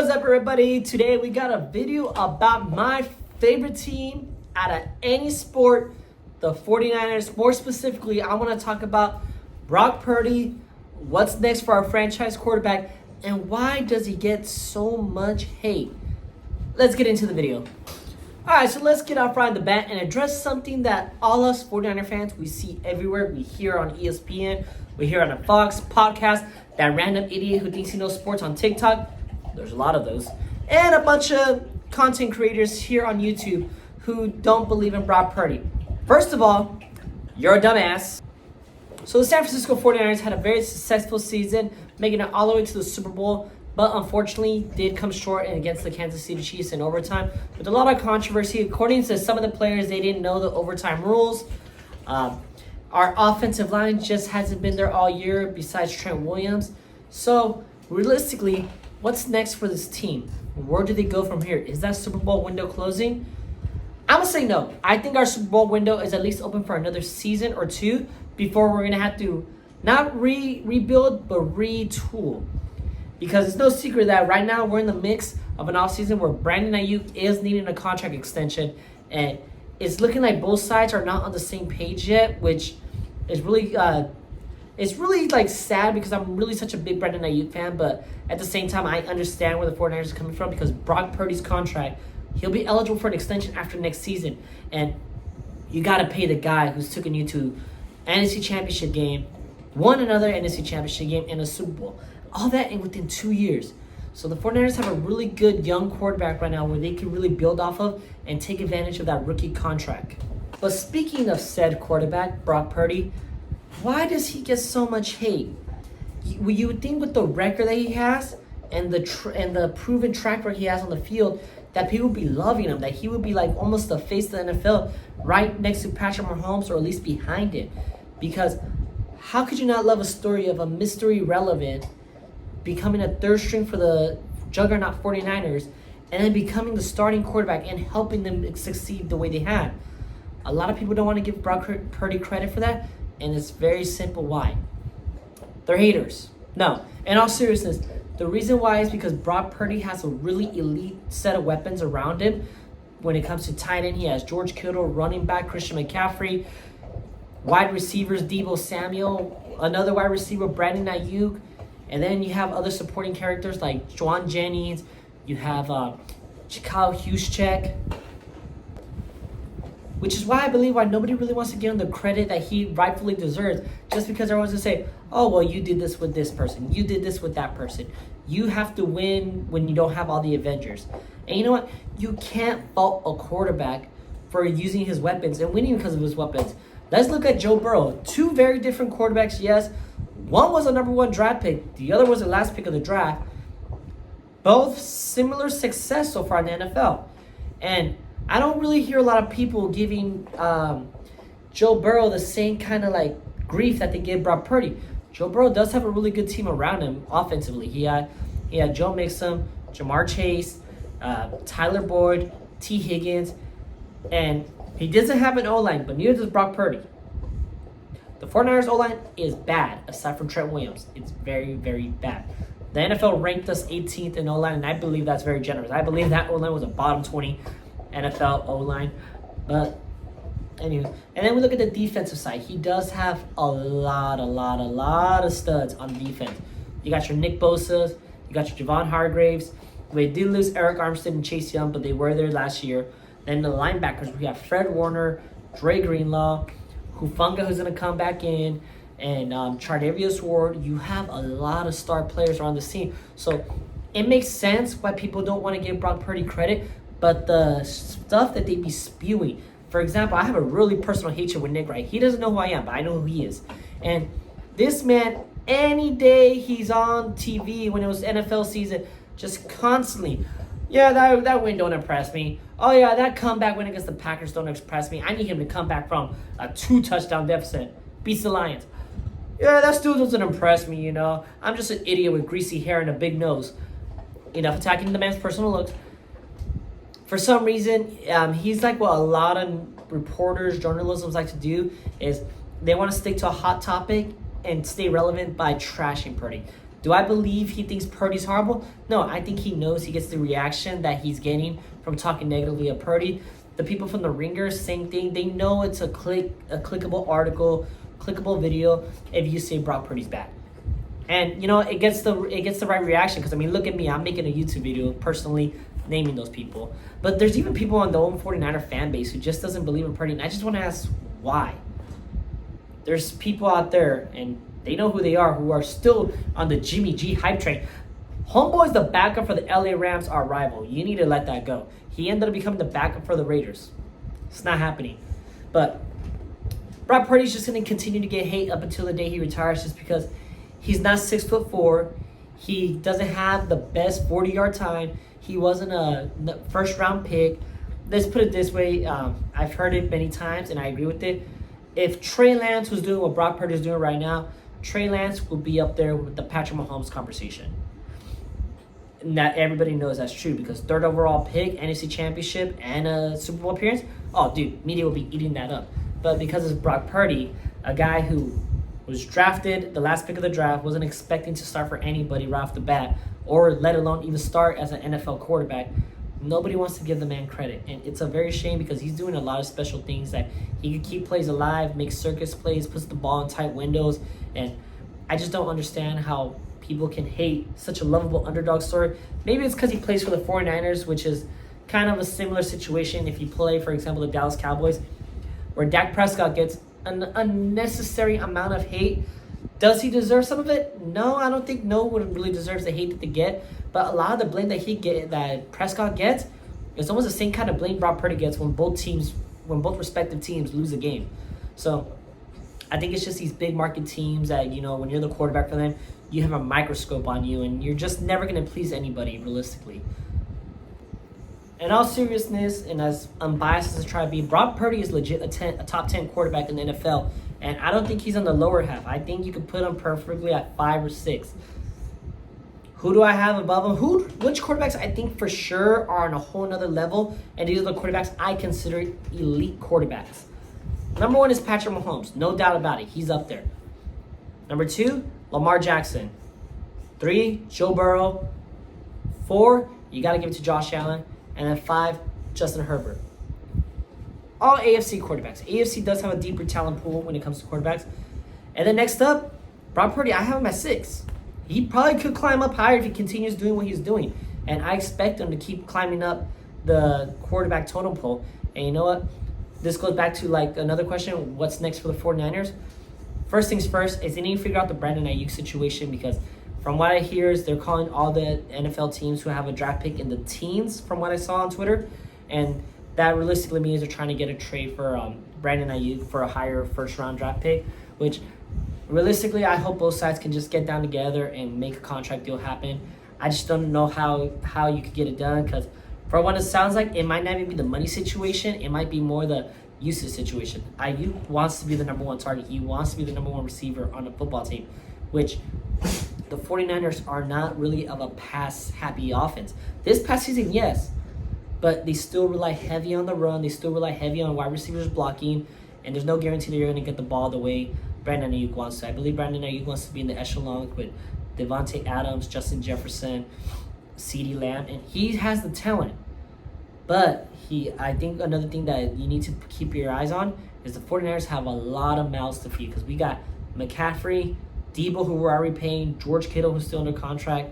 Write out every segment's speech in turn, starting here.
What's up, everybody? Today we got a video about my favorite team out of any sport, the 49ers. More specifically, I want to talk about Brock Purdy, what's next for our franchise quarterback, and why does he get so much hate? Let's get into the video. All right, so let's get off right off the bat and address something that all us 49er fans, we see everywhere. We hear on ESPN, we hear on a Fox podcast, that random idiot who thinks he knows sports on TikTok. There's a lot of those. And a bunch of content creators here on YouTube who don't believe in Brock Purdy. First of all, you're a dumbass. So the San Francisco 49ers had a very successful season, making it all the way to the Super Bowl, but unfortunately did come short against the Kansas City Chiefs in overtime with a lot of controversy. According to some of the players, they didn't know the overtime rules. Our offensive line just hasn't been there all year besides Trent Williams. So realistically, what's next for this team? Where do they go from here? Is that Super Bowl window closing? I'm going to say no. I think our Super Bowl window is at least open for another season or two before we're going to have to not rebuild, but retool. Because it's no secret that right now we're in the mix of an offseason where Brandon Ayuk is needing a contract extension. And it's looking like both sides are not on the same page yet, which is really it's really like sad because I'm really such a big Brandon Ayuk fan, but at the same time, I understand where the 49ers are coming from because Brock Purdy's contract, he'll be eligible for an extension after next season. And you got to pay the guy who's taken you to NFC Championship game, won another NFC Championship game, and a Super Bowl. All that in within 2 years. So the 49ers have a really good young quarterback right now where they can really build off of and take advantage of that rookie contract. But speaking of said quarterback, Brock Purdy, why does he get so much hate? You would think with the record that he has and the proven track record he has on the field that people would be loving him, that he would be like almost the face of the NFL right next to Patrick Mahomes or at least behind it. Because how could you not love a story of a mystery relevant becoming a third string for the juggernaut 49ers and then becoming the starting quarterback and helping them succeed the way they have? A lot of people don't want to give Brock Purdy credit for that. And it's very simple why. They're haters. No, in all seriousness, the reason why is because Brock Purdy has a really elite set of weapons around him. When it comes to tight end, he has George Kittle, running back Christian McCaffrey, wide receivers Deebo Samuel, another wide receiver Brandon Ayuk, and then you have other supporting characters like Juwan Jennings, you have Kyle Juszczyk. Which is why I believe why nobody really wants to give him the credit that he rightfully deserves. Just because everyone's going to say, oh, well, you did this with this person. You did this with that person. You have to win when you don't have all the Avengers. And you know what? You can't fault a quarterback for using his weapons and winning because of his weapons. Let's look at Joe Burrow. Two very different quarterbacks, yes. One was a number one draft pick. The other was the last pick of the draft. Both similar success so far in the NFL. And I don't really hear a lot of people giving Joe Burrow the same kind of like grief that they give Brock Purdy. Joe Burrow does have a really good team around him offensively. He had Joe Mixon, Jamar Chase, Tyler Boyd, T. Higgins, and he doesn't have an O-line, but neither does Brock Purdy. The 49ers O-line is bad, aside from Trent Williams. It's very, very bad. The NFL ranked us 18th in O-line, and I believe that's very generous. I believe that O-line was a bottom 20 NFL O-line. But anyway, and then we look at the defensive side. He does have a lot of studs on defense. You got your Nick Bosa's, you got your Javon Hargraves. We did lose Eric Armstead and Chase Young, but they were there last year. Then the linebackers, we have Fred Warner, Dre Greenlaw, Hufanga, who's going to come back in, and Chardavius Ward. You have a lot of star players around the scene. So it makes sense why people don't want to give Brock Purdy credit. But the stuff that they be spewing, for example, I have a really personal hatred with Nick Wright. He doesn't know who I am, but I know who he is. And this man, any day he's on TV when it was NFL season, just constantly, yeah, that win don't impress me. Oh, yeah, that comeback win against the Packers don't impress me. I need him to come back from a 2-touchdown deficit. Beats the Lions. Yeah, that still doesn't impress me, you know. I'm just an idiot with greasy hair and a big nose. Enough attacking the man's personal looks. For some reason, he's like what a lot of reporters, journalisms like to do is they want to stick to a hot topic and stay relevant by trashing Purdy. Do I believe he thinks Purdy's horrible? No, I think he knows he gets the reaction that he's getting from talking negatively of Purdy. The people from the Ringer, same thing. They know it's a clickable article, clickable video if you say Brock Purdy's bad. And you know, it gets the right reaction because I mean, look at me. I'm making a YouTube video personally naming those people. But there's even people on the old 49er fan base who just doesn't believe in Purdy. And I just want to ask why. There's people out there, and they know who they are, who are still on the Jimmy G hype train. Homeboy's the backup for the LA Rams, our rival. You need to let that go. He ended up becoming the backup for the Raiders. It's not happening. But Brock Purdy's just going to continue to get hate up until the day he retires just because he's not 6'4". He doesn't have the best 40-yard time. He wasn't a first-round pick. Let's put it this way. I've heard it many times, and I agree with it. If Trey Lance was doing what Brock Purdy is doing right now, Trey Lance will be up there with the Patrick Mahomes conversation. And that everybody knows that's true because third overall pick, NFC Championship, and a Super Bowl appearance. Oh, dude, media will be eating that up. But because it's Brock Purdy, a guy who was drafted, the last pick of the draft, wasn't expecting to start for anybody right off the bat, or let alone even start as an NFL quarterback, nobody wants to give the man credit. And it's a very shame because he's doing a lot of special things that he can keep plays alive, make circus plays, puts the ball in tight windows. And I just don't understand how people can hate such a lovable underdog story. Maybe it's because he plays for the 49ers, which is kind of a similar situation if you play, for example, the Dallas Cowboys, where Dak Prescott gets an unnecessary amount of hate. Does he deserve some of it? No, I don't think no one really deserves the hate that they get. But a lot of the blame that Prescott gets is almost the same kind of blame Brock Purdy gets when both respective teams lose a game. So I think it's just these big market teams that, you know, when you're the quarterback for them, you have a microscope on you and you're just never going to please anybody realistically. In all seriousness, and as unbiased as I try to be, Brock Purdy is legit a top 10 quarterback in the NFL. And I don't think he's on the lower half. I think you could put him perfectly at 5 or 6. Who do I have above him? Which quarterbacks I think for sure are on a whole nother level, and these are the quarterbacks I consider elite quarterbacks. Number 1 is Patrick Mahomes. No doubt about it. He's up there. Number 2, Lamar Jackson. 3, Joe Burrow. 4, you got to give it to Josh Allen. And then 5, Justin Herbert. All AFC quarterbacks. AFC does have a deeper talent pool when it comes to quarterbacks. And then next up, Brock Purdy. I have him at 6. He probably could climb up higher if he continues doing what he's doing. And I expect him to keep climbing up the quarterback totem pole. And you know what? This goes back to like another question. What's next for the 49ers? First things first is they need to figure out the Brandon Ayuk situation because from what I hear is they're calling all the NFL teams who have a draft pick in the teens from what I saw on Twitter. And that realistically means they're trying to get a trade for Brandon Ayuk for a higher first-round draft pick, which realistically, I hope both sides can just get down together and make a contract deal happen. I just don't know how you could get it done because for what it sounds like, it might not even be the money situation. It might be more the usage situation. Ayuk wants to be the number 1 target. He wants to be the number 1 receiver on the football team, which the 49ers are not really of a pass-happy offense. This past season, yes, but they still rely heavy on the run. They still rely heavy on wide receivers blocking, and there's no guarantee that you're going to get the ball the way Brandon Ayuk wants to. I believe Brandon Ayuk wants to be in the echelon with Devontae Adams, Justin Jefferson, CeeDee Lamb, and he has the talent. But I think another thing that you need to keep your eyes on is the 49ers have a lot of mouths to feed because we got McCaffrey, Debo, who we're already paying, George Kittle, who's still under contract.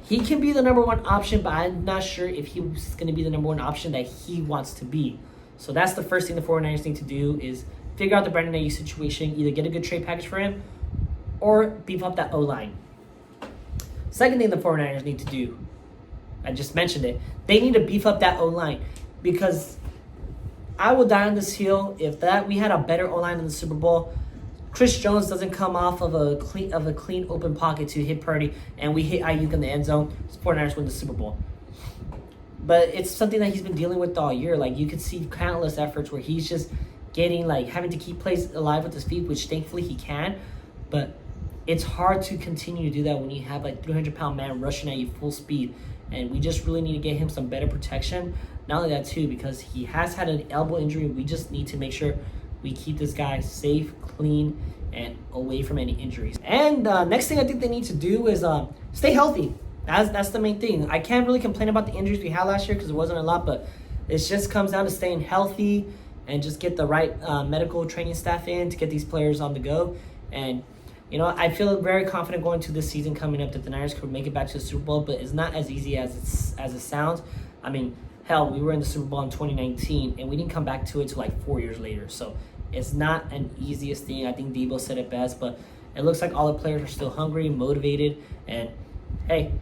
He can be the number 1 option, but I'm not sure if he's going to be the number 1 option that he wants to be. So that's the first thing the 49ers need to do is figure out the Brandon Ayuk situation, either get a good trade package for him or beef up that O-line. Second thing the 49ers need to do, I just mentioned it, they need to beef up that O-line because I will die on this hill if we had a better O-line in the Super Bowl. Chris Jones doesn't come off of a clean open pocket to hit Purdy, and we hit Ayuk in the end zone. The 49ers win the Super Bowl. But it's something that he's been dealing with all year. Like, you could see countless efforts where he's just having to keep plays alive with his feet, which thankfully he can. But it's hard to continue to do that when you have like 300-pound man rushing at you full speed. And we just really need to get him some better protection. Not only that, too, because he has had an elbow injury. We just need to make sure we keep this guy safe, clean, and away from any injuries. And next thing I think they need to do is stay healthy. That's the main thing. I can't really complain about the injuries we had last year because it wasn't a lot, but it just comes down to staying healthy and just get the right medical training staff in to get these players on the go. And I feel very confident going to this season coming up that the Niners could make it back to the Super Bowl, but it's not as easy as it sounds. I mean, hell, we were in the Super Bowl in 2019, and we didn't come back to it till like 4 years later. So it's not an easiest thing. I think Debo said it best, but it looks like all the players are still hungry, motivated, and hey,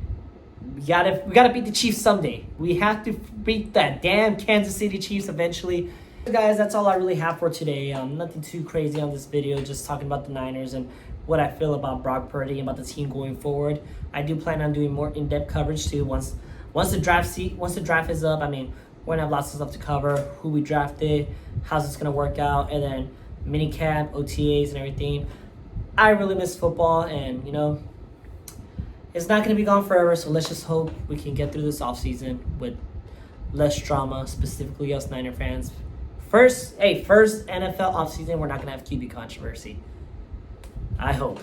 we gotta beat the Chiefs someday. We have to beat that damn Kansas City Chiefs eventually. Guys, that's all I really have for today. Nothing too crazy on this video, just talking about the Niners and what I feel about Brock Purdy and about the team going forward. I do plan on doing more in-depth coverage too once the draft is up. I mean, we're gonna have lots of stuff to cover, who we drafted, how's it's gonna work out, and then mini camp, OTAs, and everything. I really miss football, and it's not gonna be gone forever. So let's just hope we can get through this offseason with less drama, specifically us Niner fans. First NFL offseason, we're not gonna have QB controversy. I hope.